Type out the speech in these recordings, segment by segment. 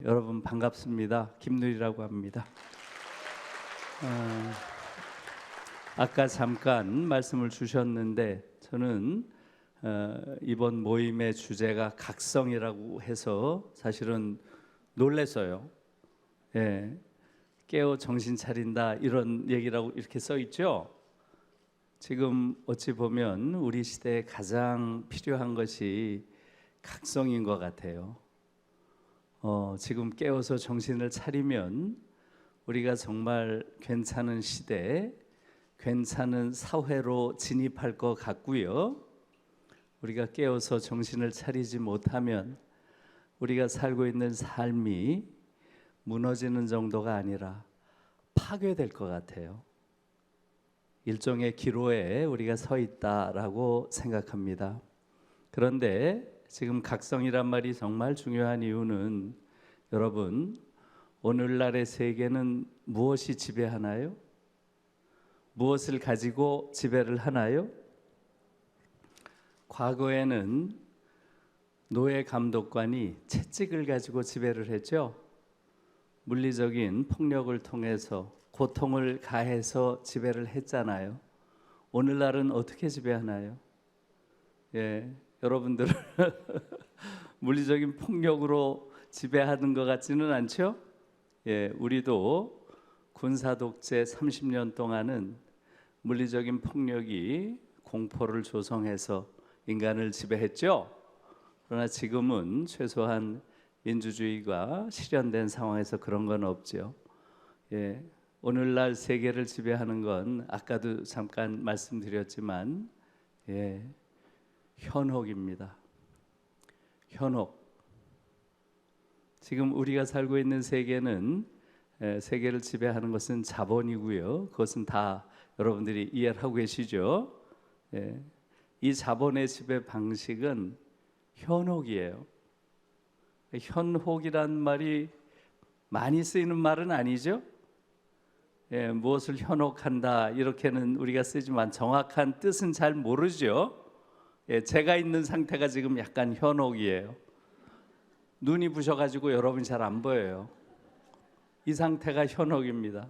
여러분 반갑습니다. 김누리라고 합니다. 아까 잠깐 말씀을 주셨는데 저는 이번 모임의 주제가 각성이라고 해서 사실은 놀랐어요. 예, 깨어 정신 차린다 이런 얘기라고 이렇게 써 있죠. 지금 어찌 보면 우리 시대에 가장 필요한 것이 각성인 것 같아요. 지금 깨어서 정신을 차리면 우리가 정말 괜찮은 시대, 괜찮은 사회로 진입할 것 같고요. 우리가 깨어서 정신을 차리지 못하면 우리가 살고 있는 삶이 무너지는 정도가 아니라 파괴될 것 같아요. 일종의 기로에 우리가 서 있다라고 생각합니다. 그런데 지금 각성이란 말이 정말 중요한 이유는 여러분, 오늘날의 세계는 무엇이 지배하나요? 무엇을 가지고 지배를 하나요? 과거에는 노예 감독관이 채찍을 가지고 지배를 했죠. 물리적인 폭력을 통해서 고통을 가해서 지배를 했잖아요. 오늘날은 어떻게 지배하나요? 여러분들은 물리적인 폭력으로 지배하는 것 같지는 않죠? 우리도 군사 독재 30년 동안은 물리적인 폭력이 공포를 조성해서 인간을 지배했죠. 그러나 지금은 최소한 민주주의가 실현된 상황에서 그런 건 없죠. 오늘날 세계를 지배하는 건 아까도 잠깐 말씀드렸지만 현혹입니다. 현혹. 지금 우리가 살고 있는 세계는 세계를 지배하는 것은 자본이고요. 그것은 다 여러분들이 이해를 하고 계시죠? 이 자본의 지배 방식은 현혹이에요. 현혹이란 말이 많이 쓰이는 말은 아니죠? 무엇을 현혹한다 이렇게는 우리가 쓰지만 정확한 뜻은 잘 모르죠. 제가 있는 상태가 지금 약간 현혹이에요. 눈이 부셔가지고 여러분이 잘 안 보여요. 이 상태가 현혹입니다.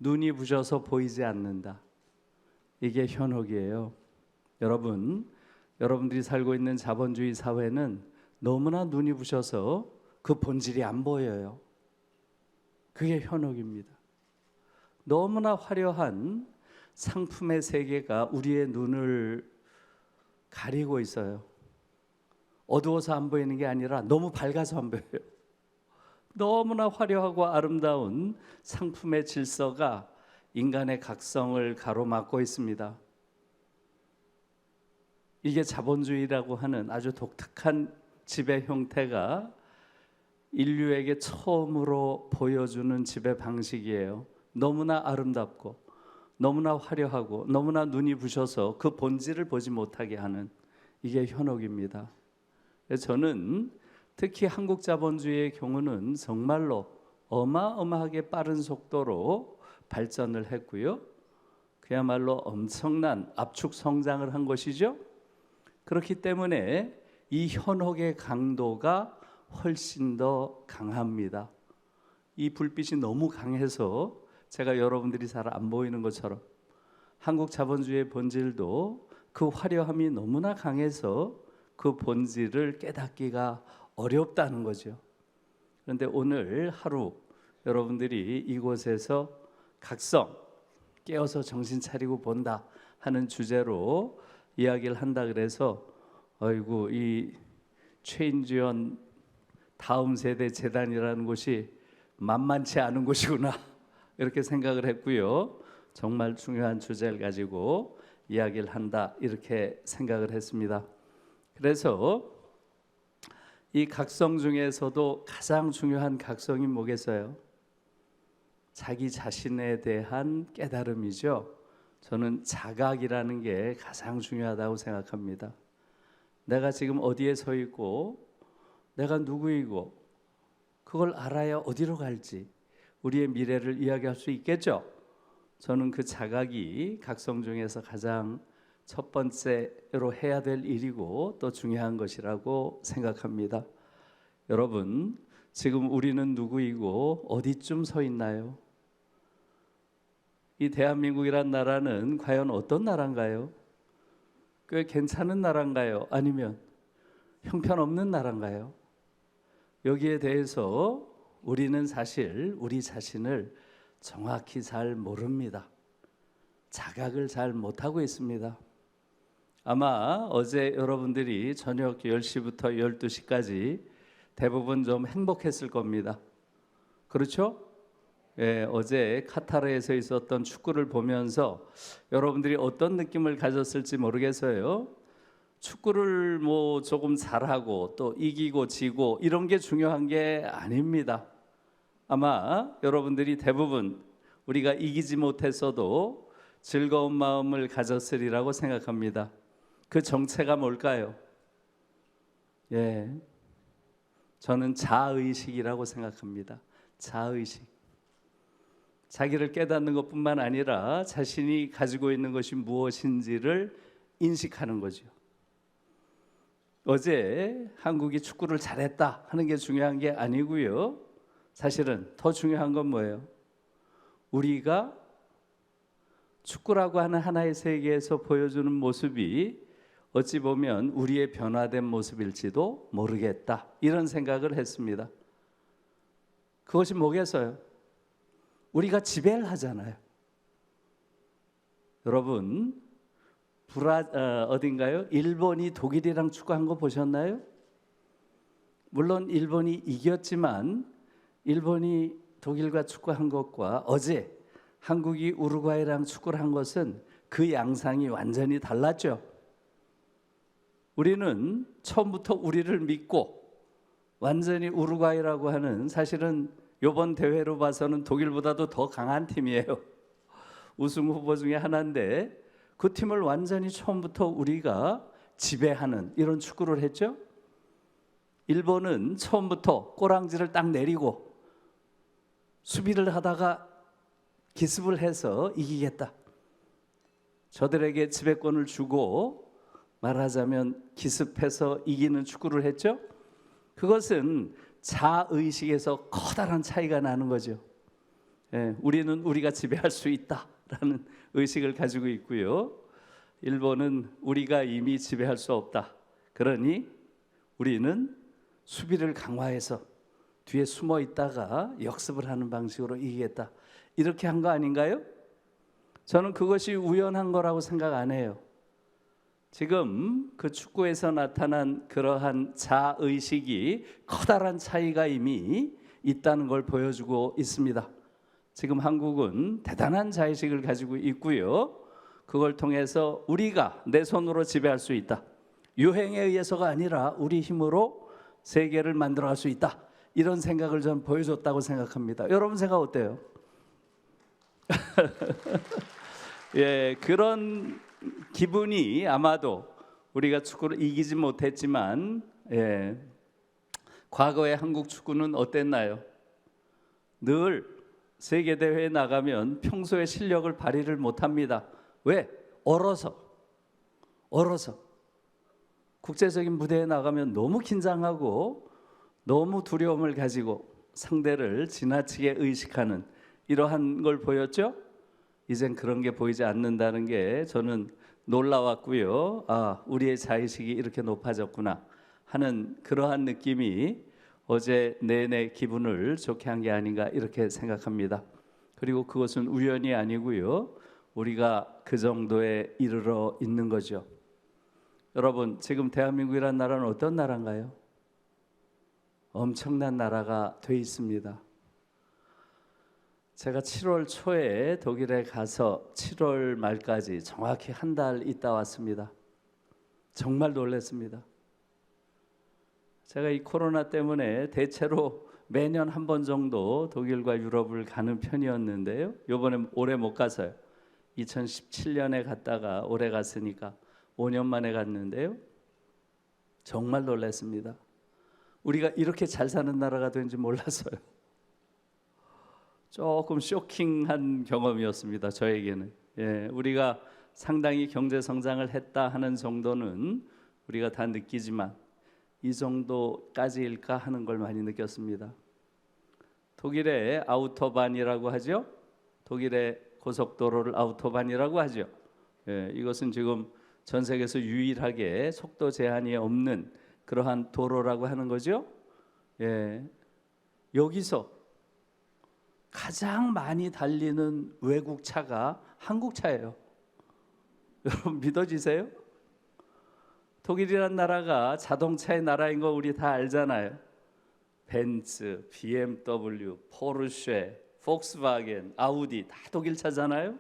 눈이 부셔서 보이지 않는다. 이게 현혹이에요. 여러분들이 살고 있는 자본주의 사회는 너무나 눈이 부셔서 그 본질이 안 보여요. 그게 현혹입니다. 너무나 화려한 상품의 세계가 우리의 눈을 가리고 있어요. 어두워서 안 보이는 게 아니라 너무 밝아서 안 보여요. 너무나 화려하고 아름다운 상품의 질서가 인간의 각성을 가로막고 있습니다. 이게 자본주의라고 하는 아주 독특한 지배 형태가 인류에게 처음으로 보여주는 지배 방식이에요. 너무나 아름답고 너무나 화려하고 너무나 눈이 부셔서 그 본질을 보지 못하게 하는 이게 현혹입니다. 저는 특히 한국 자본주의의 경우는 정말로 어마어마하게 빠른 속도로 발전을 했고요. 그야말로 엄청난 압축 성장을 한 것이죠. 그렇기 때문에 이 현혹의 강도가 훨씬 더 강합니다. 이 불빛이 너무 강해서 제가 여러분들이 잘 안 보이는 것처럼 한국 자본주의의 본질도 그 화려함이 너무나 강해서 그 본질을 깨닫기가 어렵다는 거죠. 그런데 오늘 하루 여러분들이 이곳에서 각성, 깨어서 정신 차리고 본다 하는 주제로 이야기를 한다 그래서 아이고 이 최인지연 다음 세대 재단이라는 곳이 만만치 않은 곳이구나 이렇게 생각을 했고요. 정말 중요한 주제를 가지고 이야기를 한다 이렇게 생각을 했습니다. 그래서 이 각성 중에서도 가장 중요한 각성이 뭐겠어요? 자기 자신에 대한 깨달음이죠. 저는 자각이라는 게 가장 중요하다고 생각합니다. 내가 지금 어디에 서 있고 내가 누구이고 그걸 알아야 어디로 갈지 우리의 미래를 이야기할 수 있겠죠. 저는 그 자각이 각성 중에서 가장 첫 번째로 해야 될 일이고 또 중요한 것이라고 생각합니다. 여러분, 지금 우리는 누구이고 어디쯤 서 있나요? 이 대한민국이란 나라는 과연 어떤 나라인가요? 꽤 괜찮은 나라인가요? 아니면 형편없는 나라인가요? 여기에 대해서 우리는 사실 우리 자신을 정확히 잘 모릅니다. 자각을 잘 못하고 있습니다. 아마 어제 여러분들이 저녁 10시부터 12시까지 대부분 좀 행복했을 겁니다. 그렇죠? 예, 어제 카타르에서 있었던 축구를 보면서 여러분들이 어떤 느낌을 가졌을지 모르겠어요. 축구를 뭐 조금 잘하고 또 이기고 지고 이런 게 중요한 게 아닙니다. 아마 여러분들이 대부분 우리가 이기지 못했어도 즐거운 마음을 가졌으리라고 생각합니다. 그 정체가 뭘까요? 예, 저는 자의식이라고 생각합니다. 자의식. 자기를 깨닫는 것뿐만 아니라 자신이 가지고 있는 것이 무엇인지를 인식하는 거죠. 어제 한국이 축구를 잘했다 하는 게 중요한 게 아니고요. 사실은 더 중요한 건 뭐예요? 우리가 축구라고 하는 하나의 세계에서 보여주는 모습이 어찌 보면 우리의 변화된 모습일지도 모르겠다, 이런 생각을 했습니다. 그것이 뭐겠어요? 우리가 지배를 하잖아요. 여러분, 어딘가요? 일본이 독일이랑 축구한 거 보셨나요? 물론 일본이 이겼지만 일본이 독일과 축구한 것과 어제 한국이 우루과이랑 축구를 한 것은 그 양상이 완전히 달랐죠. 우리는 처음부터 우리를 믿고 완전히 우루과이라고 하는, 사실은 이번 대회로 봐서는 독일보다도 더 강한 팀이에요. 우승 후보 중에 하나인데 그 팀을 완전히 처음부터 우리가 지배하는 이런 축구를 했죠. 일본은 처음부터 꼬랑지를 딱 내리고 수비를 하다가 기습을 해서 이기겠다, 저들에게 지배권을 주고 말하자면 기습해서 이기는 축구를 했죠. 그것은 자의식에서 커다란 차이가 나는 거죠. 예, 우리는 우리가 지배할 수 있다라는 의식을 가지고 있고요. 일본은 우리가 이미 지배할 수 없다, 그러니 우리는 수비를 강화해서 뒤에 숨어 있다가 역습을 하는 방식으로 이기겠다, 이렇게 한 거 아닌가요? 저는 그것이 우연한 거라고 생각 안 해요. 지금 그 축구에서 나타난 그러한 자의식이 커다란 차이가 이미 있다는 걸 보여주고 있습니다. 지금 한국은 대단한 자의식을 가지고 있고요. 그걸 통해서 우리가 내 손으로 지배할 수 있다, 유행에 의해서가 아니라 우리 힘으로 세계를 만들어갈 수 있다, 이런 생각을 전 보여줬다고 생각합니다. 여러분 생각 어때요? 예, 그런 기분이 아마도 우리가 축구를 이기지 못했지만, 예, 과거의 한국 축구는 어땠나요? 늘 세계대회에 나가면 평소에 실력을 발휘를 못합니다. 왜? 얼어서. 국제적인 무대에 나가면 너무 긴장하고 너무 두려움을 가지고 상대를 지나치게 의식하는 이러한 걸 보였죠? 이젠 그런 게 보이지 않는다는 게 저는 놀라웠고요. 아, 우리의 자의식이 이렇게 높아졌구나 하는 그러한 느낌이 어제 내내 기분을 좋게 한 게 아닌가, 이렇게 생각합니다. 그리고 그것은 우연이 아니고요, 우리가 그 정도에 이르러 있는 거죠. 여러분, 지금 대한민국이라는 나라는 어떤 나라인가요? 엄청난 나라가 돼 있습니다. 제가 7월 초에 독일에 가서 7월 말까지 정확히 한 달 있다 왔습니다. 정말 놀랐습니다. 제가 이 코로나 때문에 대체로 매년 한 번 정도 독일과 유럽을 가는 편이었는데요. 이번에 올해 못 가서요. 2017년에 갔다가 올해 갔으니까 5년 만에 갔는데요. 정말 놀랐습니다. 우리가 이렇게 잘 사는 나라가 된지 몰랐어요. 조금 쇼킹한 경험이었습니다, 저에게는. 예, 우리가 상당히 경제 성장을 했다 하는 정도는 우리가 다 느끼지만 이 정도까지일까 하는 걸 많이 느꼈습니다. 독일의 아우토반이라고 하죠. 독일의 고속도로를 아우토반이라고 하죠. 이것은 지금 전 세계에서 유일하게 속도 제한이 없는 그러한 도로라고 하는 거죠. 여기서 가장 많이 달리는 외국 차가 한국 차예요. 여러분 믿어지세요? 독일이란 나라가 자동차의 나라인 거 우리 다 알잖아요. 벤츠, BMW, 포르쉐, 폭스바겐, 아우디 다 독일 차잖아요.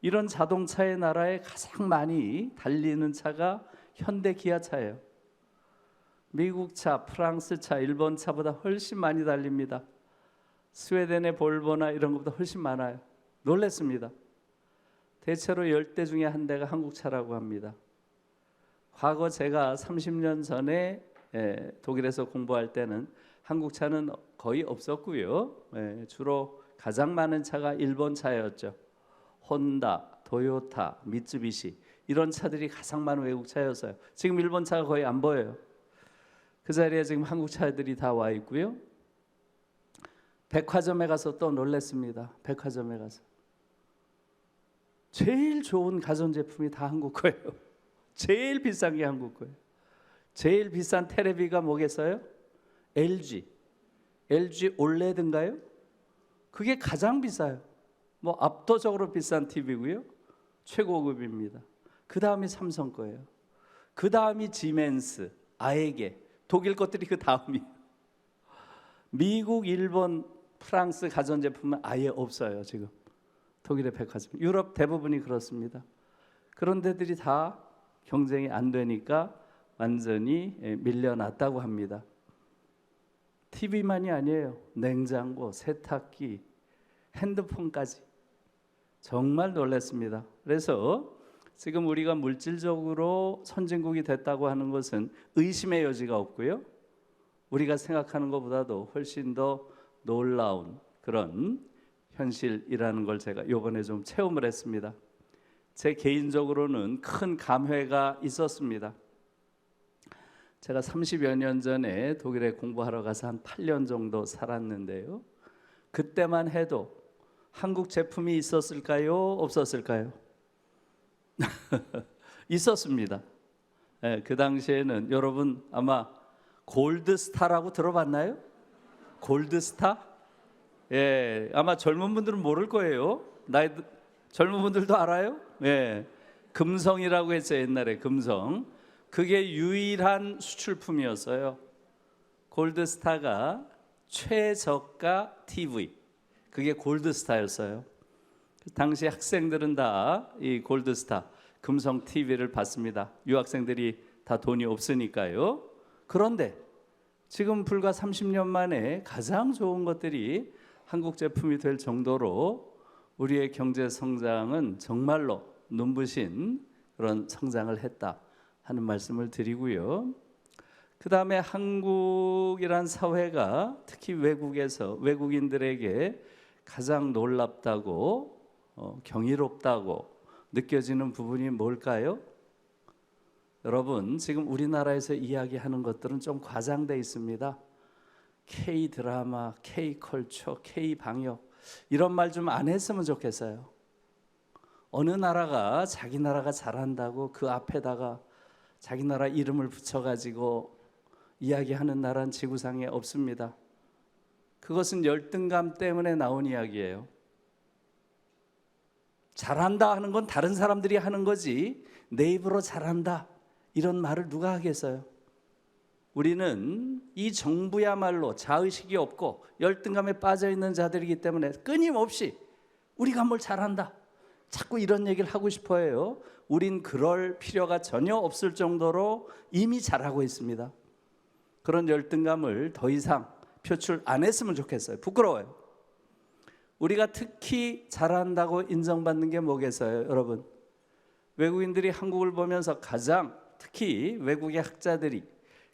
이런 자동차의 나라에 가장 많이 달리는 차가 현대 기아차예요. 미국 차, 프랑스 차, 일본 차보다 훨씬 많이 달립니다. 스웨덴의 볼보나 이런 것보다 훨씬 많아요. 놀랐습니다. 대체로 10대 중에 한 대가 한국 차라고 합니다. 과거 제가 30년 전에 독일에서 공부할 때는 한국 차는 거의 없었고요. 주로 가장 많은 차가 일본 차였죠. 혼다, 도요타, 미쯔비시 이런 차들이 가장 많은 외국 차였어요. 지금 일본 차가 거의 안 보여요. 그 자리에 지금 한국 차들이 다 와 있고요. 백화점에 가서 또 놀랐습니다. 백화점에 가서 제일 좋은 가전제품이 다 한국 거예요. 제일 비싼 게 한국 거예요. 제일 비싼 테레비가 뭐겠어요? LG 올레드인가요? 그게 가장 비싸요. 뭐 압도적으로 비싼 TV고요. 최고급입니다. 그 다음이 삼성 거예요. 그 다음이 지멘스, 아에게, 독일 것들이 그 다음이에요. 미국, 일본, 프랑스 가전제품은 아예 없어요. 지금 독일의 백화점, 유럽 대부분이 그렇습니다. 그런 데들이 다 경쟁이 안 되니까 완전히 밀려났다고 합니다. TV만이 아니에요. 냉장고, 세탁기, 핸드폰까지 정말 놀랐습니다. 그래서 지금 우리가 물질적으로 선진국이 됐다고 하는 것은 의심의 여지가 없고요. 우리가 생각하는 것보다도 훨씬 더 놀라운 그런 현실이라는 걸 제가 이번에 좀 체험을 했습니다. 제 개인적으로는 큰 감회가 있었습니다. 제가 30여 년 전에 독일에 공부하러 가서 한 8년 정도 살았는데요. 그때만 해도 한국 제품이 있었을까요? 없었을까요? 있었습니다. 그 당시에는 여러분 아마 골드스타라고 들어봤나요? 골드스타? 아마 젊은 분들은 모를 거예요. 젊은 분들도 알아요? 금성이라고 했어요. 옛날에 금성. 그게 유일한 수출품이었어요. 골드스타가 최저가 TV. 그게 골드스타였어요. 당시 학생들은 다 이 골드스타 금성 TV를 봤습니다. 유학생들이 다 돈이 없으니까요. 그런데 지금 불과 30년 만에 가장 좋은 것들이 한국 제품이 될 정도로 우리의 경제 성장은 정말로 눈부신 그런 성장을 했다 하는 말씀을 드리고요. 그 다음에 한국이란 사회가 특히 외국에서 외국인들에게 가장 놀랍다고 경이롭다고 느껴지는 부분이 뭘까요? 여러분 지금 우리나라에서 이야기하는 것들은 좀 과장돼 있습니다. K-드라마, K-컬처, K-방역 이런 말 좀 안 했으면 좋겠어요. 어느 나라가 자기 나라가 잘한다고 그 앞에다가 자기 나라 이름을 붙여가지고 이야기하는 나라는 지구상에 없습니다. 그것은 열등감 때문에 나온 이야기예요. 잘한다 하는 건 다른 사람들이 하는 거지 내 입으로 잘한다 이런 말을 누가 하겠어요? 우리는 이 정부야말로 자의식이 없고 열등감에 빠져있는 자들이기 때문에 끊임없이 우리가 뭘 잘한다 자꾸 이런 얘기를 하고 싶어 해요. 우린 그럴 필요가 전혀 없을 정도로 이미 잘하고 있습니다. 그런 열등감을 더 이상 표출 안 했으면 좋겠어요. 부끄러워요. 우리가 특히 잘한다고 인정받는 게 뭐겠어요, 여러분? 외국인들이 한국을 보면서 가장 특히 외국의 학자들이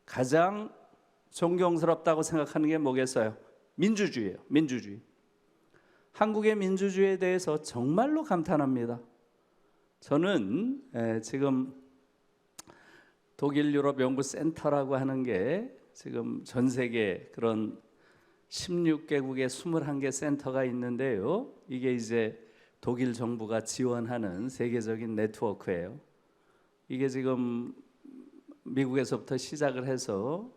가장 존경스럽다고 생각하는 게 뭐겠어요? 민주주의예요. 민주주의. 한국의 민주주의에 대해서 정말로 감탄합니다. 저는 지금 독일 유럽 연구 센터라고 하는 게 지금 전 세계 그런 16개국에 21개 센터가 있는데요. 이게 이제 독일 정부가 지원하는 세계적인 네트워크예요. 이게 지금 미국에서부터 시작을 해서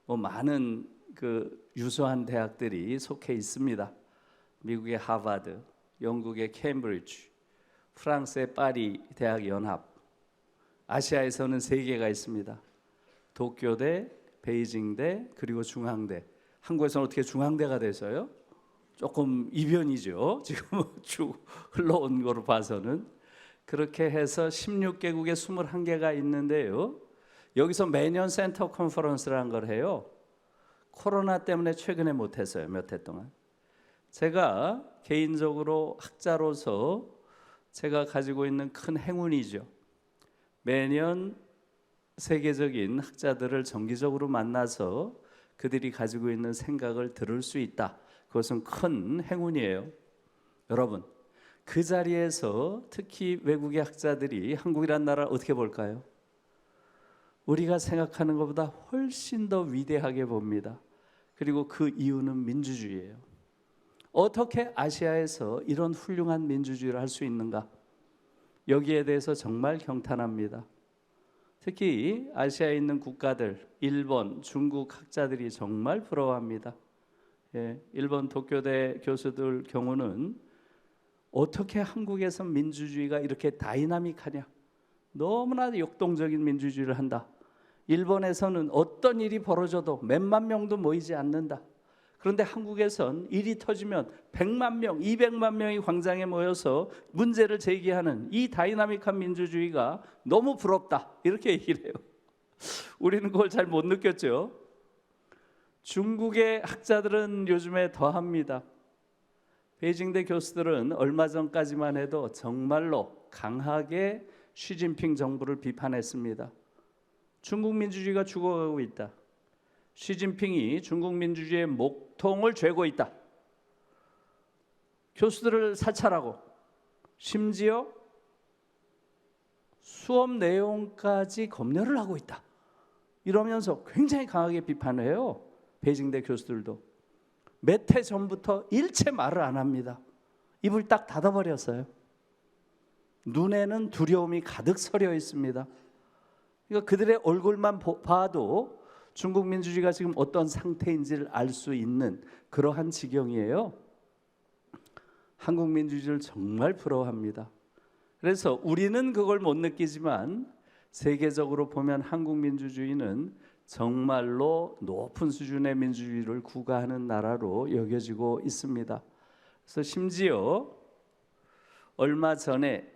많은 그 유수한 대학들이 속해 있습니다. 미국의 하버드, 영국의 케임브리지, 프랑스의 파리 대학 연합, 아시아에서는 3개가 있습니다. 도쿄대, 베이징대, 그리고 중앙대. 한국에서는 어떻게 중앙대가 돼서요? 조금 이변이죠. 지금 쭉 흘러온 거로 봐서는. 그렇게 해서 16개국에 21개가 있는데요. 여기서 매년 센터 컨퍼런스라는 걸 해요. 코로나 때문에 최근에 못했어요. 몇 해 동안. 제가 개인적으로 학자로서 제가 가지고 있는 큰 행운이죠. 매년 세계적인 학자들을 정기적으로 만나서 그들이 가지고 있는 생각을 들을 수 있다. 그것은 큰 행운이에요. 여러분, 그 자리에서 특히 외국의 학자들이 한국이란 나라를 어떻게 볼까요? 우리가 생각하는 것보다 훨씬 더 위대하게 봅니다. 그리고 그 이유는 민주주의예요. 어떻게 아시아에서 이런 훌륭한 민주주의를 할 수 있는가? 여기에 대해서 정말 경탄합니다. 특히 아시아에 있는 국가들, 일본, 중국 학자들이 정말 부러워합니다. 일본 도쿄대 교수들 경우는 어떻게 한국에서 민주주의가 이렇게 다이나믹하냐? 너무나 역동적인 민주주의를 한다. 일본에서는 어떤 일이 벌어져도 몇만 명도 모이지 않는다. 그런데 한국에선 일이 터지면 100만 명, 200만 명이 광장에 모여서 문제를 제기하는 이 다이나믹한 민주주의가 너무 부럽다. 이렇게 얘기를 해요. 우리는 그걸 잘 못 느꼈죠. 중국의 학자들은 요즘에 더합니다. 베이징대 교수들은 얼마 전까지만 해도 정말로 강하게 시진핑 정부를 비판했습니다. 중국 민주주의가 죽어가고 있다. 시진핑이 중국 민주주의의 목통을 죄고 있다. 교수들을 사찰하고 심지어 수업 내용까지 검열을 하고 있다. 이러면서 굉장히 강하게 비판을 해요. 베이징대 교수들도. 몇 해 전부터 일체 말을 안 합니다. 입을 딱 닫아버렸어요. 눈에는 두려움이 가득 서려 있습니다. 그러니까 그들의 얼굴만 봐도 중국 민주주의가 지금 어떤 상태인지를 알 수 있는 그러한 지경이에요. 한국 민주주의를 정말 부러워합니다. 그래서 우리는 그걸 못 느끼지만 세계적으로 보면 한국 민주주의는 정말로 높은 수준의 민주주의를 구가하는 나라로 여겨지고 있습니다. 그래서 심지어 얼마 전에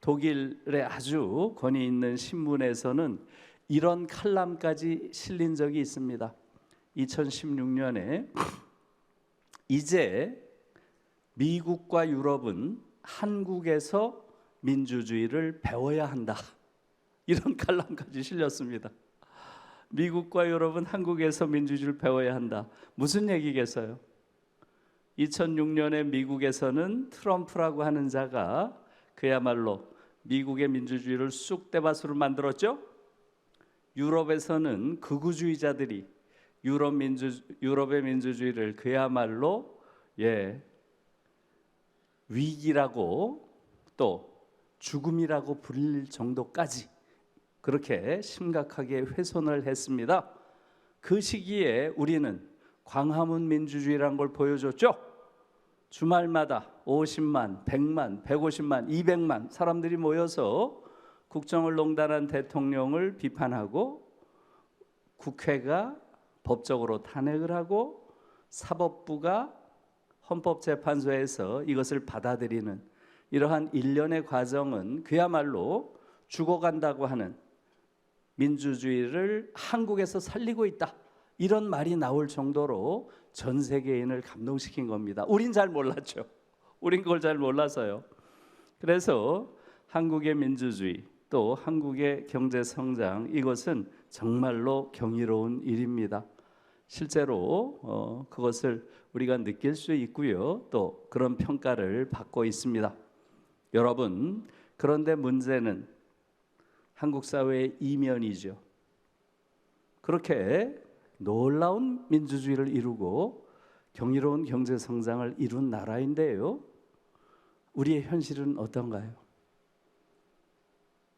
독일의 아주 권위 있는 신문에서는 이런 칼럼까지 실린 적이 있습니다. 2016년에 이제 미국과 유럽은 한국에서 민주주의를 배워야 한다. 이런 칼럼까지 실렸습니다. 미국과 유럽은 한국에서 민주주의를 배워야 한다. 무슨 얘기겠어요? 2006년에 미국에서는 트럼프라고 하는 자가 그야말로 미국의 민주주의를 쑥대밭으로 만들었죠. 유럽에서는 극우주의자들이 유럽의 민주주의를 그야말로 위기라고 또 죽음이라고 불릴 정도까지 그렇게 심각하게 훼손을 했습니다. 그 시기에 우리는 광화문 민주주의라는 걸 보여줬죠. 주말마다 50만, 100만, 150만, 200만 사람들이 모여서 국정을 농단한 대통령을 비판하고 국회가 법적으로 탄핵을 하고 사법부가 헌법재판소에서 이것을 받아들이는 이러한 일련의 과정은 그야말로 죽어간다고 하는 민주주의를 한국에서 살리고 있다. 이런 말이 나올 정도로 전 세계인을 감동시킨 겁니다. 우린 잘 몰랐죠. 우린 그걸 잘 몰라서요. 그래서 한국의 민주주의 또 한국의 경제 성장 이것은 정말로 경이로운 일입니다. 실제로 그것을 우리가 느낄 수 있고요. 또 그런 평가를 받고 있습니다. 여러분, 그런데 문제는 한국 사회의 이면이죠. 그렇게 놀라운 민주주의를 이루고 경이로운 경제 성장을 이룬 나라인데요. 우리의 현실은 어떤가요?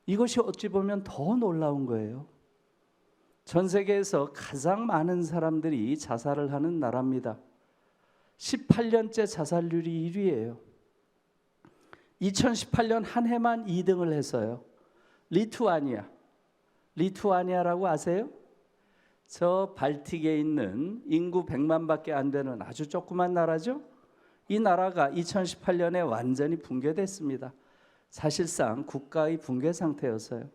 이것이 어찌 보면 더 놀라운 거예요. 전 세계에서 가장 많은 사람들이 자살을 하는 나라입니다. 18년째 자살률이 1위예요. 2018년 한 해만 2등을 했어요. 리투아니아라고 아세요? 저 발틱에 있는 인구 100만밖에 안 되는 아주 조그만 나라죠. 이 나라가 2018년에 완전히 붕괴됐습니다. 사실상 국가의 붕괴 상태였어요.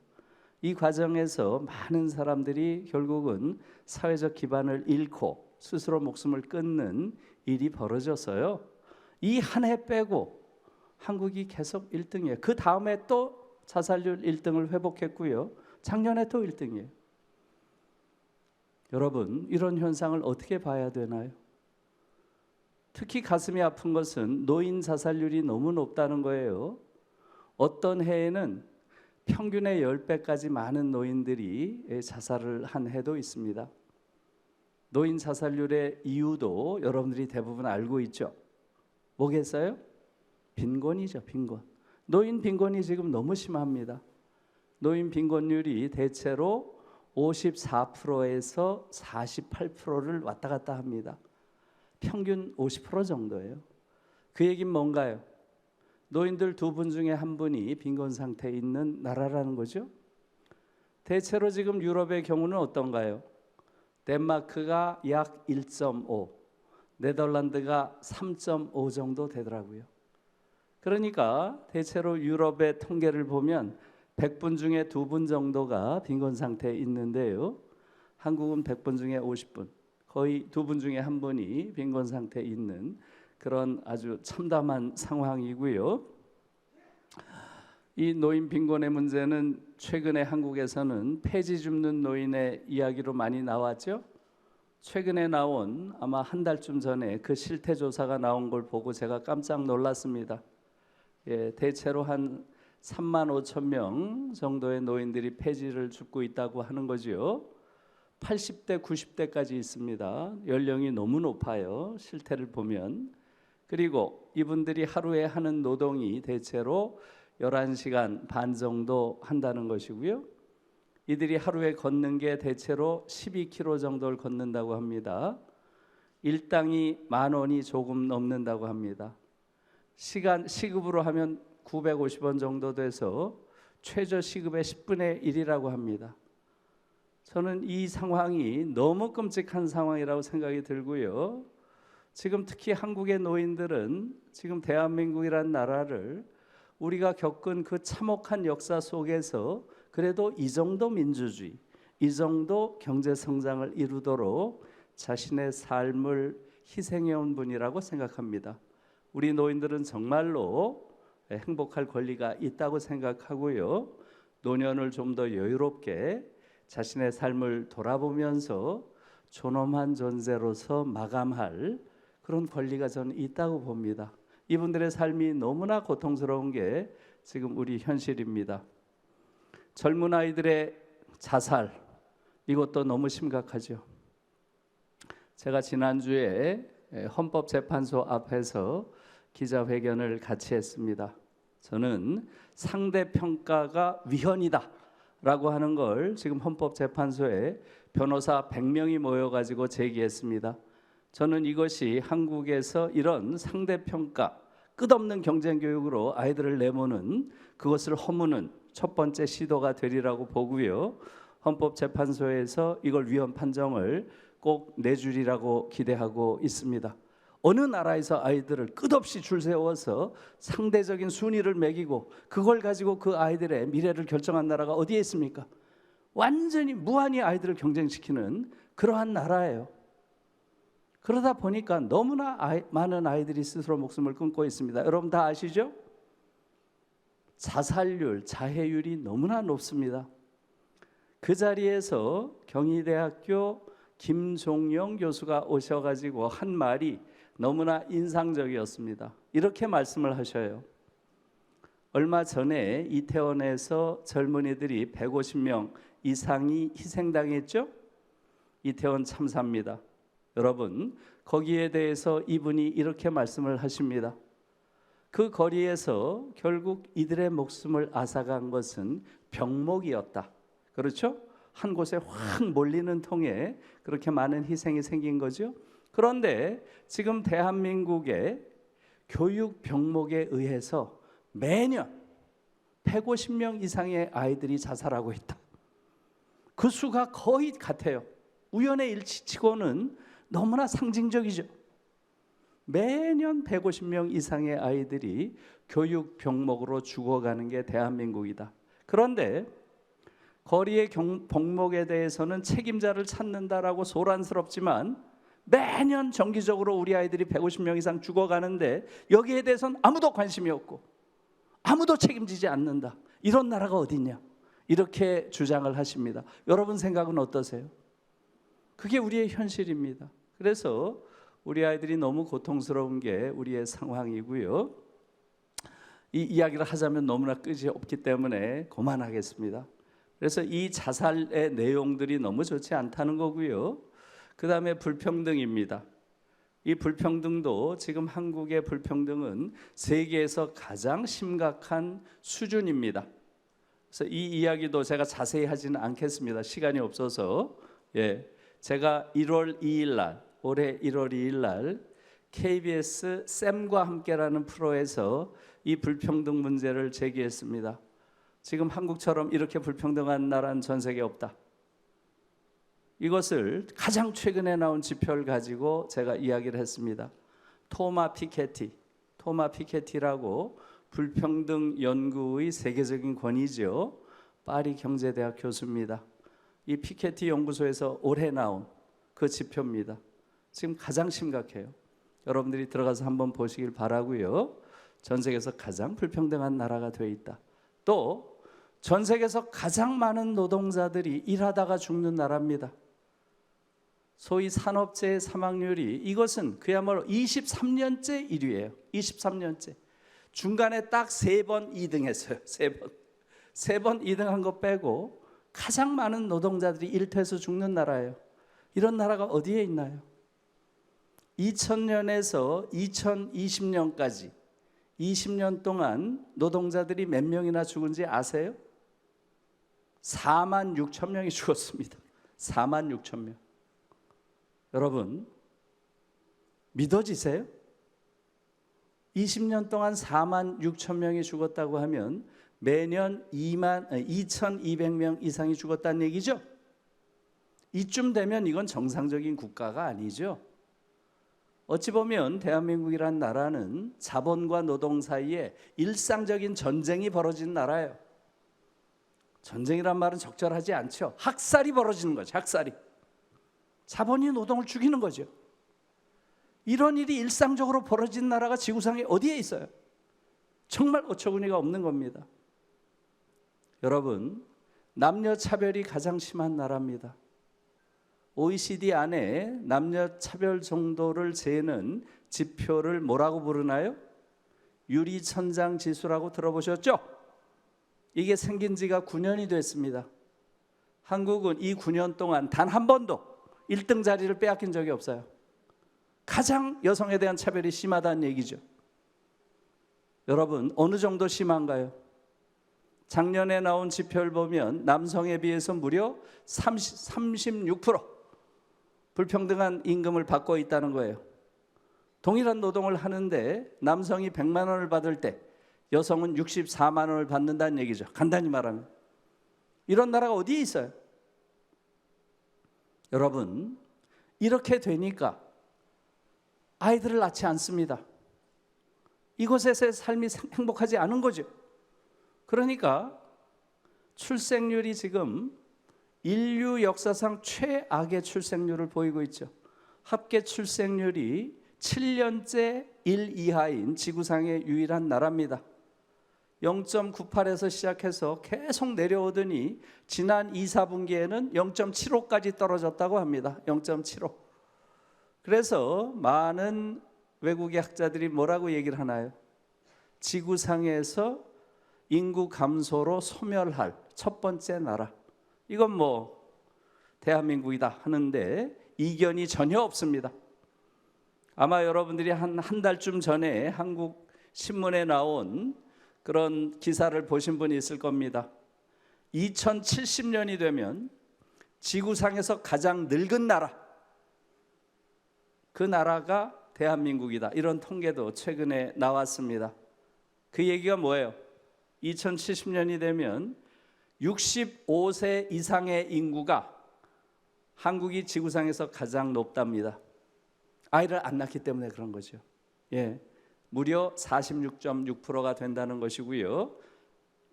이 과정에서 많은 사람들이 결국은 사회적 기반을 잃고 스스로 목숨을 끊는 일이 벌어졌어요. 이 한 해 빼고 한국이 계속 1등이에요. 그 다음에 또 자살률 1등을 회복했고요. 작년에 또 1등이에요. 여러분, 이런 현상을 어떻게 봐야 되나요? 특히 가슴이 아픈 것은 노인 자살률이 너무 높다는 거예요. 어떤 해에는 평균의 10배까지 많은 노인들이 자살을 한 해도 있습니다. 노인 자살률의 이유도 여러분들이 대부분 알고 있죠. 뭐겠어요? 빈곤이죠, 빈곤. 노인 빈곤이 지금 너무 심합니다. 노인 빈곤율이 대체로 54%에서 48%를 왔다 갔다 합니다. 평균 50% 정도예요. 그 얘기는 뭔가요? 노인들 2분 중에 1분이 빈곤 상태에 있는 나라라는 거죠. 대체로 지금 유럽의 경우는 어떤가요? 덴마크가 약 1.5, 네덜란드가 3.5 정도 되더라고요. 그러니까 대체로 유럽의 통계를 보면 100분 중에 2분 정도가 빈곤 상태에 있는데요. 한국은 100분 중에 50분, 거의 2분 중에 1분이 빈곤 상태에 있는 그런 아주 참담한 상황이고요. 이 노인 빈곤의 문제는 최근에 한국에서는 폐지 줍는 노인의 이야기로 많이 나왔죠. 최근에 나온 아마 한 달쯤 전에 그 실태 조사가 나온 걸 보고 제가 깜짝 놀랐습니다. 대체로 한 3만 5천 명 정도의 노인들이 폐지를 줍고 있다고 하는 거죠. 80대, 90대까지 있습니다. 연령이 너무 높아요. 실태를 보면. 그리고 이분들이 하루에 하는 노동이 대체로 11시간 반 정도 한다는 것이고요. 이들이 하루에 걷는 게 대체로 12km 정도를 걷는다고 합니다. 일당이 10,000원이 조금 넘는다고 합니다. 시급으로 하면 950원 정도 돼서 최저 시급의 10분의 1이라고 합니다. 저는 이 상황이 너무 끔찍한 상황이라고 생각이 들고요. 지금 특히 한국의 노인들은 지금 대한민국이라는 나라를 우리가 겪은 그 참혹한 역사 속에서 그래도 이 정도 민주주의, 이 정도 경제 성장을 이루도록 자신의 삶을 희생해 온 분이라고 생각합니다. 우리 노인들은 정말로 행복할 권리가 있다고 생각하고요. 노년을 좀 더 여유롭게 자신의 삶을 돌아보면서 존엄한 존재로서 마감할 그런 권리가 저는 있다고 봅니다. 이분들의 삶이 너무나 고통스러운 게 지금 우리 현실입니다. 젊은 아이들의 자살, 이것도 너무 심각하죠. 제가 지난주에 헌법재판소 앞에서 기자회견을 같이 했습니다. 저는 상대평가가 위헌이다 라고 하는 걸 지금 헌법재판소에 변호사 100명이 모여가지고 제기했습니다. 저는 이것이 한국에서 이런 상대평가, 끝없는 경쟁교육으로 아이들을 내모는, 그것을 허무는 첫 번째 시도가 되리라고 보고요. 헌법재판소에서 이걸 위헌 판정을 꼭 내주리라고 기대하고 있습니다. 어느 나라에서 아이들을 끝없이 줄 세워서 상대적인 순위를 매기고 그걸 가지고 그 아이들의 미래를 결정한 나라가 어디에 있습니까? 완전히 무한히 아이들을 경쟁시키는 그러한 나라예요. 그러다 보니까 너무나 많은 아이들이 스스로 목숨을 끊고 있습니다. 여러분 다 아시죠? 자살률, 자해율이 너무나 높습니다. 그 자리에서 경희대학교 김종영 교수가 오셔가지고 한 말이 너무나 인상적이었습니다. 이렇게 말씀을 하셔요. 얼마 전에 이태원에서 젊은이들이 150명 이상이 희생당했죠? 이태원 참사입니다. 여러분, 거기에 대해서 이분이 이렇게 말씀을 하십니다. 그 거리에서 결국 이들의 목숨을 앗아간 것은 병목이었다. 그렇죠? 한 곳에 확 몰리는 통에 그렇게 많은 희생이 생긴 거죠. 그런데 지금 대한민국의 교육 병목에 의해서 매년 150명 이상의 아이들이 자살하고 있다. 그 수가 거의 같아요. 우연의 일치치고는 너무나 상징적이죠. 매년 150명 이상의 아이들이 교육 병목으로 죽어가는 게 대한민국이다. 그런데 거리의 병목에 대해서는 책임자를 찾는다라고 소란스럽지만 매년 정기적으로 우리 아이들이 150명 이상 죽어가는데 여기에 대해서는 아무도 관심이 없고 아무도 책임지지 않는다. 이런 나라가 어디 있냐? 이렇게 주장을 하십니다. 여러분 생각은 어떠세요? 그게 우리의 현실입니다. 그래서 우리 아이들이 너무 고통스러운 게 우리의 상황이고요. 이 이야기를 하자면 너무나 끝이 없기 때문에 그만하겠습니다. 그래서 이 자살의 내용들이 너무 좋지 않다는 거고요. 그 다음에 불평등입니다. 이 불평등도 지금 한국의 불평등은 세계에서 가장 심각한 수준입니다. 그래서 이 이야기도 제가 자세히 하지는 않겠습니다. 시간이 없어서. 제가 1월 2일 날, 올해 1월 2일 날 KBS 쌤과 함께라는 프로에서 이 불평등 문제를 제기했습니다. 지금 한국처럼 이렇게 불평등한 나라는 전 세계에 없다. 이것을 가장 최근에 나온 지표를 가지고 제가 이야기를 했습니다. 토마 피케티라고 불평등 연구의 세계적인 권위죠. 파리 경제대학 교수입니다. 이 피케티 연구소에서 올해 나온 그 지표입니다. 지금 가장 심각해요. 여러분들이 들어가서 한번 보시길 바라고요. 전 세계에서 가장 불평등한 나라가 되어 있다. 또 전 세계에서 가장 많은 노동자들이 일하다가 죽는 나라입니다. 소위 산업재해 사망률이 이것은 그야말로 23년째 1위예요. 23년째. 중간에 딱 3번 2등했어요. 3번. 3번 2등한 거 빼고 가장 많은 노동자들이 일터에서 죽는 나라예요. 이런 나라가 어디에 있나요? 2000년에서 2020년까지 20년 동안 노동자들이 몇 명이나 죽은지 아세요? 4만 6천 명이 죽었습니다. 4만 6천 명. 여러분 믿어지세요? 20년 동안 4만 6천 명이 죽었다고 하면 매년 2,200명 이상이 죽었다는 얘기죠. 이쯤 되면 이건 정상적인 국가가 아니죠. 어찌 보면 대한민국이란 나라는 자본과 노동 사이에 일상적인 전쟁이 벌어지는 나라예요. 전쟁이란 말은 적절하지 않죠. 학살이 벌어지는 거죠. 학살이. 자본이 노동을 죽이는 거죠. 이런 일이 일상적으로 벌어진 나라가 지구상에 어디에 있어요? 정말 어처구니가 없는 겁니다. 여러분, 남녀 차별이 가장 심한 나라입니다. OECD 안에 남녀 차별 정도를 재는 지표를 뭐라고 부르나요? 유리천장 지수라고 들어보셨죠? 이게 생긴 지가 9년이 됐습니다. 한국은 이 9년 동안 단 한 번도 1등 자리를 빼앗긴 적이 없어요. 가장 여성에 대한 차별이 심하다는 얘기죠. 여러분, 어느 정도 심한가요? 작년에 나온 지표를 보면 남성에 비해서 무려 36% 불평등한 임금을 받고 있다는 거예요. 동일한 노동을 하는데 남성이 100만 원을 받을 때 여성은 64만 원을 받는다는 얘기죠. 간단히 말하면. 이런 나라가 어디에 있어요? 여러분, 이렇게 되니까 아이들을 낳지 않습니다. 이곳에서의 삶이 행복하지 않은 거죠. 그러니까 출생률이 지금 인류 역사상 최악의 출생률을 보이고 있죠. 합계 출생률이 7년째 1 이하인 지구상의 유일한 나라입니다. 0.98에서 시작해서 계속 내려오더니 지난 2, 4분기에는 0.75까지 떨어졌다고 합니다. 0.75. 그래서 많은 외국의 학자들이 뭐라고 얘기를 하나요? 지구상에서 인구 감소로 소멸할 첫 번째 나라. 이건 뭐 대한민국이다 하는데 이견이 전혀 없습니다. 아마 여러분들이 한 달쯤 전에 한국 신문에 나온 그런 기사를 보신 분이 있을 겁니다. 2070년이 되면 지구상에서 가장 늙은 나라, 그 나라가 대한민국이다. 이런 통계도 최근에 나왔습니다. 그 얘기가 뭐예요? 2070년이 되면 65세 이상의 인구가 한국이 지구상에서 가장 높답니다. 아이를 안 낳기 때문에 그런 거죠. 무려 46.6%가 된다는 것이고요.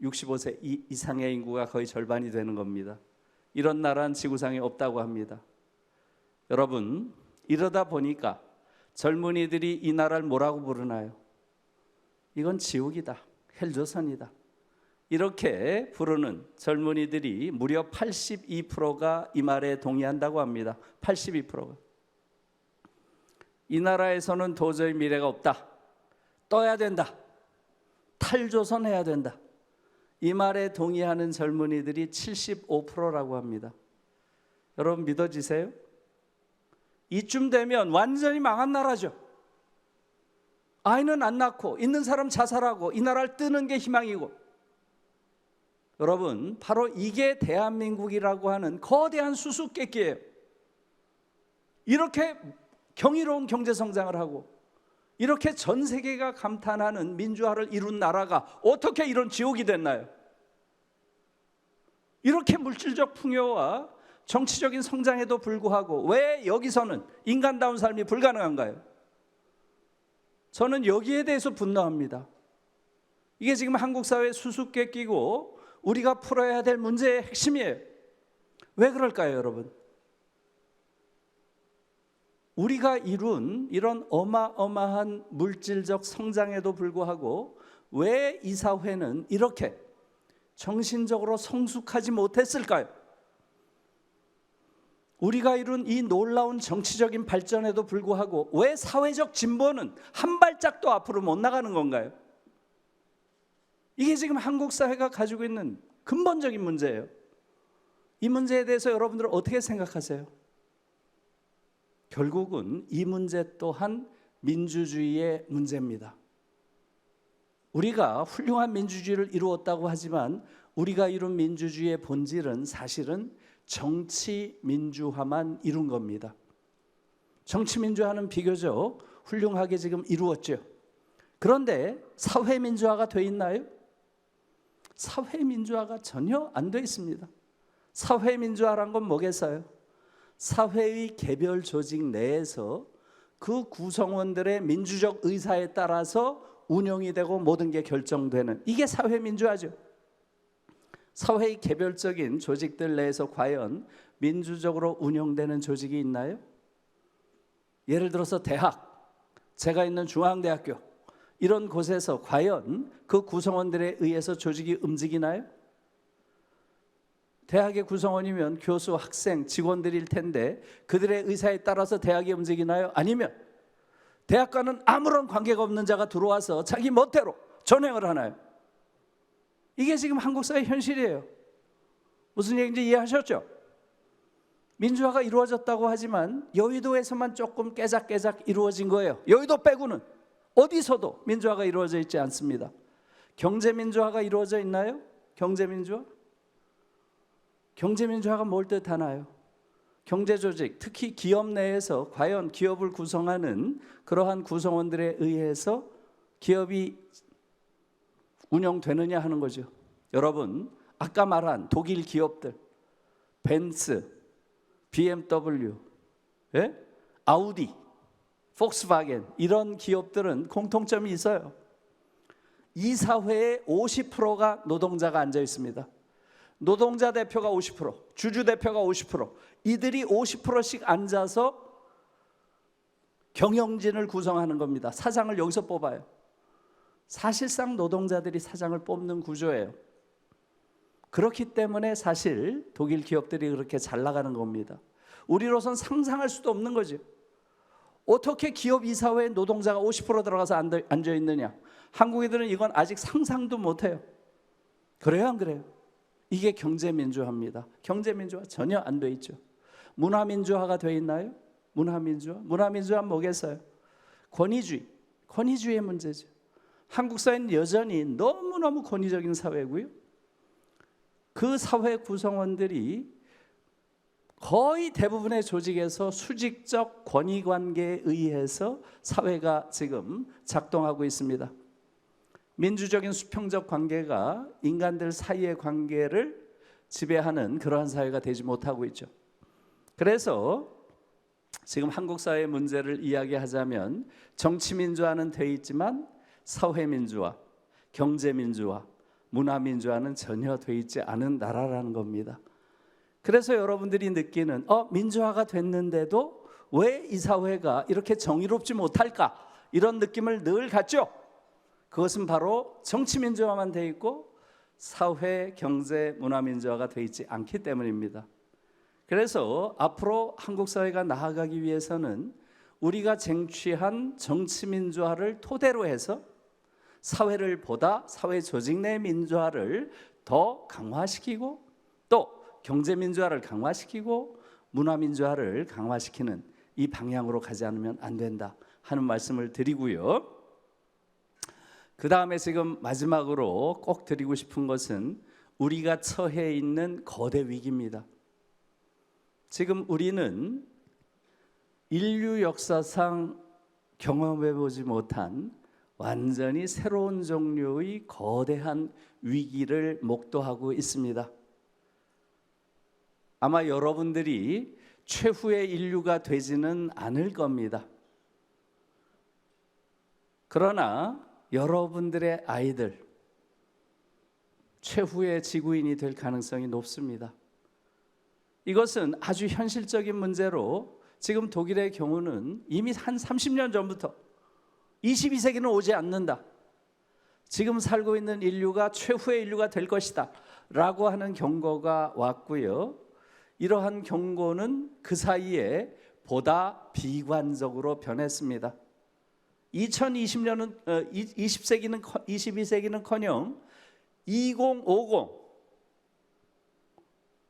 65세 이상의 인구가 거의 절반이 되는 겁니다. 이런 나라는 지구상에 없다고 합니다. 여러분, 이러다 보니까 젊은이들이 이 나라를 뭐라고 부르나요? 이건 지옥이다, 헬조선이다, 이렇게 부르는 젊은이들이 무려 82%가 이 말에 동의한다고 합니다. 82%가. 이 나라에서는 도저히 미래가 없다, 떠야 된다, 탈조선해야 된다, 이 말에 동의하는 젊은이들이 75%라고 합니다. 여러분 믿어지세요? 이쯤 되면 완전히 망한 나라죠. 아이는 안 낳고 있는 사람 자살하고 이 나라를 뜨는 게 희망이고, 여러분 바로 이게 대한민국이라고 하는 거대한 수수께끼예요. 이렇게 경이로운 경제성장을 하고 이렇게 전 세계가 감탄하는 민주화를 이룬 나라가 어떻게 이런 지옥이 됐나요? 이렇게 물질적 풍요와 정치적인 성장에도 불구하고 왜 여기서는 인간다운 삶이 불가능한가요? 저는 여기에 대해서 분노합니다. 이게 지금 한국 사회의 수수께끼고 우리가 풀어야 될 문제의 핵심이에요. 왜 그럴까요, 여러분? 우리가 이룬 이런 어마어마한 물질적 성장에도 불구하고 왜 이 사회는 이렇게 정신적으로 성숙하지 못했을까요? 우리가 이룬 이 놀라운 정치적인 발전에도 불구하고 왜 사회적 진보는 한 발짝도 앞으로 못 나가는 건가요? 이게 지금 한국 사회가 가지고 있는 근본적인 문제예요. 이 문제에 대해서 여러분들은 어떻게 생각하세요? 결국은 이 문제 또한 민주주의의 문제입니다. 우리가 훌륭한 민주주의를 이루었다고 하지만 우리가 이룬 민주주의의 본질은 사실은 정치 민주화만 이룬 겁니다. 정치 민주화는 비교적 훌륭하게 지금 이루었죠. 그런데 사회 민주화가 돼 있나요? 사회 민주화가 전혀 안 돼 있습니다. 사회 민주화란 건 뭐겠어요? 사회의 개별 조직 내에서 그 구성원들의 민주적 의사에 따라서 운영이 되고 모든 게 결정되는, 이게 사회 민주화죠. 사회의 개별적인 조직들 내에서 과연 민주적으로 운영되는 조직이 있나요? 예를 들어서 대학, 제가 있는 중앙대학교, 이런 곳에서 과연 그 구성원들에 의해서 조직이 움직이나요? 대학의 구성원이면 교수, 학생, 직원들일 텐데 그들의 의사에 따라서 대학이 움직이나요? 아니면 대학과는 아무런 관계가 없는 자가 들어와서 자기 멋대로 전횡을 하나요? 이게 지금 한국 사회 현실이에요. 무슨 얘기인지 이해하셨죠? 민주화가 이루어졌다고 하지만 여의도에서만 조금 깨작깨작 이루어진 거예요. 여의도 빼고는 어디서도 민주화가 이루어져 있지 않습니다. 경제 민주화가 이루어져 있나요? 경제 민주화? 경제 민주화가 뭘 뜻하나요? 경제 조직, 특히 기업 내에서 과연 기업을 구성하는 그러한 구성원들에 의해서 기업이 운영되느냐 하는 거죠. 여러분, 아까 말한 독일 기업들, 벤츠, BMW, 아우디, 폭스바겐, 이런 기업들은 공통점이 있어요. 이 사회의 50%가 노동자가 앉아 있습니다. 노동자 대표가 50%, 주주 대표가 50%, 이들이 50%씩 앉아서 경영진을 구성하는 겁니다. 사장을 여기서 뽑아요. 사실상 노동자들이 사장을 뽑는 구조예요. 그렇기 때문에 사실 독일 기업들이 그렇게 잘 나가는 겁니다. 우리로선 상상할 수도 없는 거죠. 어떻게 기업 이사회에 노동자가 50% 들어가서 앉아 있느냐. 한국인들은 이건 아직 상상도 못해요. 그래요, 안 그래요? 이게 경제민주화입니다. 경제민주화 전혀 안 돼 있죠. 문화민주화가 되어 있나요? 문화민주화 뭐겠어요? 권위주의의 문제죠. 한국 사회는 여전히 너무너무 권위적인 사회고요. 그 사회 구성원들이 거의 대부분의 조직에서 수직적 권위관계에 의해서 사회가 지금 작동하고 있습니다. 민주적인 수평적 관계가 인간들 사이의 관계를 지배하는 그러한 사회가 되지 못하고 있죠. 그래서 지금 한국 사회의 문제를 이야기하자면 정치민주화는 되어 있지만 사회민주화, 경제민주화, 문화민주화는 전혀 되어 있지 않은 나라라는 겁니다. 그래서 여러분들이 느끼는 민주화가 됐는데도 왜 이 사회가 이렇게 정의롭지 못할까? 이런 느낌을 늘 갖죠. 그것은 바로 정치민주화만 되어 있고 사회, 경제, 문화민주화가 되어 있지 않기 때문입니다. 그래서 앞으로 한국 사회가 나아가기 위해서는 우리가 쟁취한 정치민주화를 토대로 해서 사회를 보다 사회 조직 내 민주화를 더 강화시키고 또 경제민주화를 강화시키고 문화민주화를 강화시키는 이 방향으로 가지 않으면 안 된다 하는 말씀을 드리고요. 그 다음에 지금 마지막으로 꼭 드리고 싶은 것은 우리가 처해 있는 거대 위기입니다. 지금 우리는 인류 역사상 경험해보지 못한 완전히 새로운 종류의 거대한 위기를 목도하고 있습니다. 아마 여러분들이 최후의 인류가 되지는 않을 겁니다. 그러나 여러분들의 아이들 최후의 지구인이 될 가능성이 높습니다. 이것은 아주 현실적인 문제로 지금 독일의 경우는 이미 한 30년 전부터 22세기는 오지 않는다. 지금 살고 있는 인류가 최후의 인류가 될 것이다 라고 하는 경고가 왔고요. 이러한 경고는 그 사이에 보다 비관적으로 변했습니다. 2020년은 22세기는커녕 2050,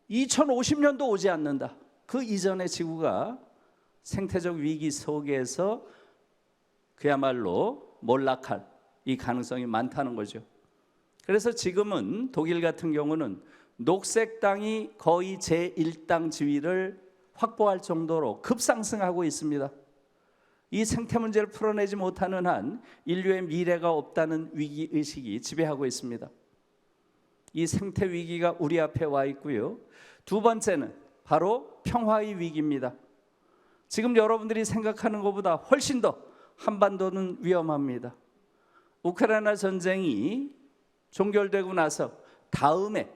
2050년도 오지 않는다. 그 이전의 지구가 생태적 위기 속에서 그야말로 몰락할 이 가능성이 많다는 거죠. 그래서 지금은 독일 같은 경우는 녹색당이 거의 제1당 지위를 확보할 정도로 급상승하고 있습니다. 이 생태 문제를 풀어내지 못하는 한 인류의 미래가 없다는 위기의식이 지배하고 있습니다. 이 생태 위기가 우리 앞에 와 있고요. 두 번째는 바로 평화의 위기입니다. 지금 여러분들이 생각하는 것보다 훨씬 더 한반도는 위험합니다. 우크라이나 전쟁이 종결되고 나서 다음에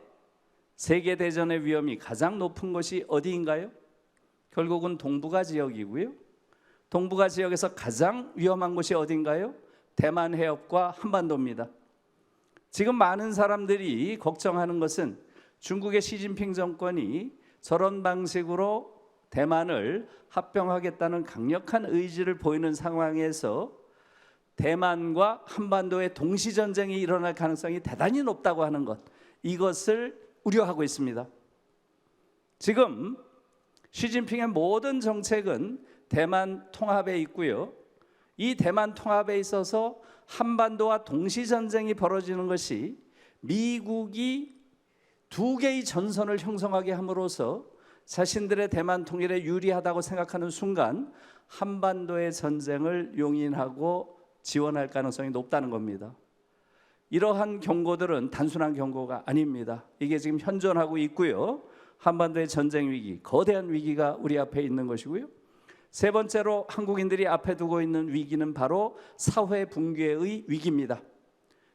세계대전의 위험이 가장 높은 것이 어디인가요? 결국은 동북아 지역이고요. 동북아 지역에서 가장 위험한 곳이 어딘가요? 대만 해협과 한반도입니다. 지금 많은 사람들이 걱정하는 것은 중국의 시진핑 정권이 저런 방식으로 대만을 합병하겠다는 강력한 의지를 보이는 상황에서 대만과 한반도의 동시전쟁이 일어날 가능성이 대단히 높다고 하는 것, 이것을 우려하고 있습니다. 지금 시진핑의 모든 정책은 대만 통합에 있고요. 이 대만 통합에 있어서 한반도와 동시전쟁이 벌어지는 것이 미국이 두 개의 전선을 형성하게 함으로써 자신들의 대만 통일에 유리하다고 생각하는 순간 한반도의 전쟁을 용인하고 지원할 가능성이 높다는 겁니다. 이러한 경고들은 단순한 경고가 아닙니다. 이게 지금 현존하고 있고요. 한반도의 전쟁 위기, 거대한 위기가 우리 앞에 있는 것이고요. 세 번째로 한국인들이 앞에 두고 있는 위기는 바로 사회 붕괴의 위기입니다.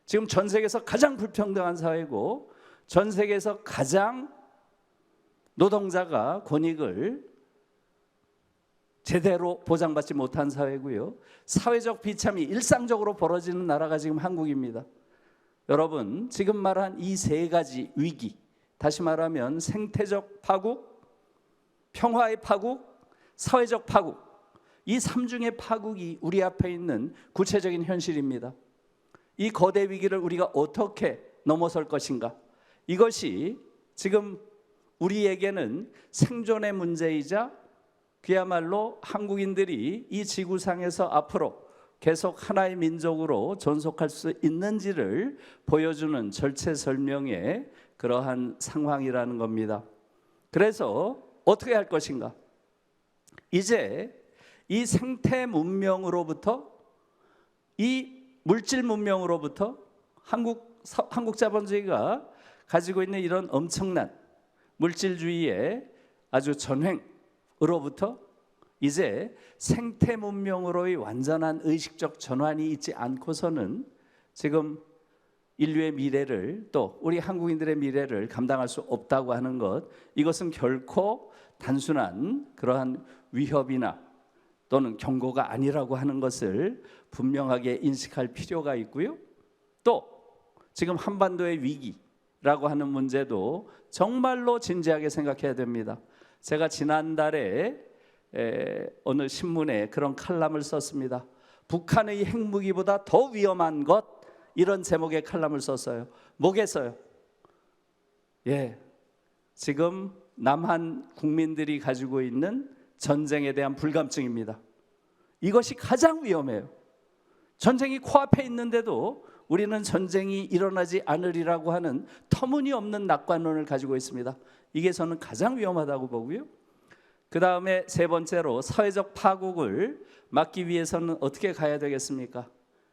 지금 전 세계에서 가장 불평등한 사회고 전 세계에서 가장 노동자가 권익을 제대로 보장받지 못한 사회고요. 사회적 비참이 일상적으로 벌어지는 나라가 지금 한국입니다. 여러분, 지금 말한 이 세 가지 위기, 다시 말하면 생태적 파국, 평화의 파국, 사회적 파국, 이 삼중의 파국이 우리 앞에 있는 구체적인 현실입니다. 이 거대 위기를 우리가 어떻게 넘어설 것인가, 이것이 지금 우리에게는 생존의 문제이자 그야말로 한국인들이 이 지구상에서 앞으로 계속 하나의 민족으로 존속할 수 있는지를 보여주는 절체절명의 그러한 상황이라는 겁니다. 그래서 어떻게 할 것인가? 이제 이 생태 문명으로부터, 이 물질 문명으로부터 한국 자본주의가 가지고 있는 이런 엄청난 물질주의의 아주 전횡으로부터 이제 생태 문명으로의 완전한 의식적 전환이 있지 않고서는 지금 인류의 미래를, 또 우리 한국인들의 미래를 감당할 수 없다고 하는 것, 이것은 결코 단순한 그러한 위협이나 또는 경고가 아니라고 하는 것을 분명하게 인식할 필요가 있고요. 또 지금 한반도의 위기라고 하는 문제도 정말로 진지하게 생각해야 됩니다. 제가 지난달에 어느 신문에 그런 칼럼을 썼습니다. 북한의 핵무기보다 더 위험한 것, 이런 제목의 칼럼을 썼어요. 뭐겠어요? 지금 남한 국민들이 가지고 있는 전쟁에 대한 불감증입니다. 이것이 가장 위험해요. 전쟁이 코앞에 있는데도 우리는 전쟁이 일어나지 않으리라고 하는 터무니없는 낙관론을 가지고 있습니다. 이게 저는 가장 위험하다고 보고요. 그 다음에 세 번째로 사회적 파국을 막기 위해서는 어떻게 가야 되겠습니까?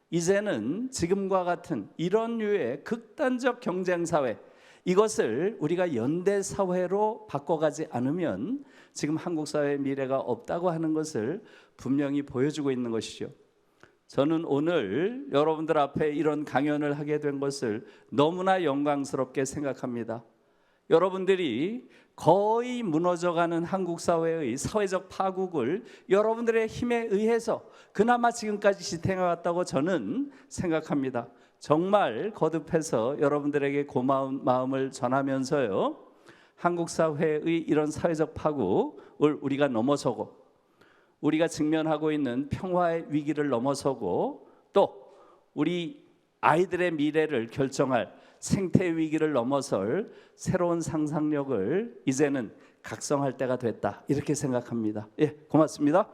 이제는 지금과 같은 이런 류의 극단적 경쟁사회, 이것을 우리가 연대사회로 바꿔가지 않으면 지금 한국 사회의 미래가 없다고 하는 것을 분명히 보여주고 있는 것이죠. 저는 오늘 여러분들 앞에 이런 강연을 하게 된 것을 너무나 영광스럽게 생각합니다. 여러분들이 거의 무너져가는 한국 사회의 사회적 파국을 여러분들의 힘에 의해서 그나마 지금까지 지탱해왔다고 저는 생각합니다. 정말 거듭해서 여러분들에게 고마운 마음을 전하면서요, 한국 사회의 이런 사회적 파국을 우리가 넘어서고, 우리가 직면하고 있는 평화의 위기를 넘어서고, 또 우리 아이들의 미래를 결정할 생태 위기를 넘어설 새로운 상상력을 이제는 각성할 때가 됐다, 이렇게 생각합니다. 고맙습니다.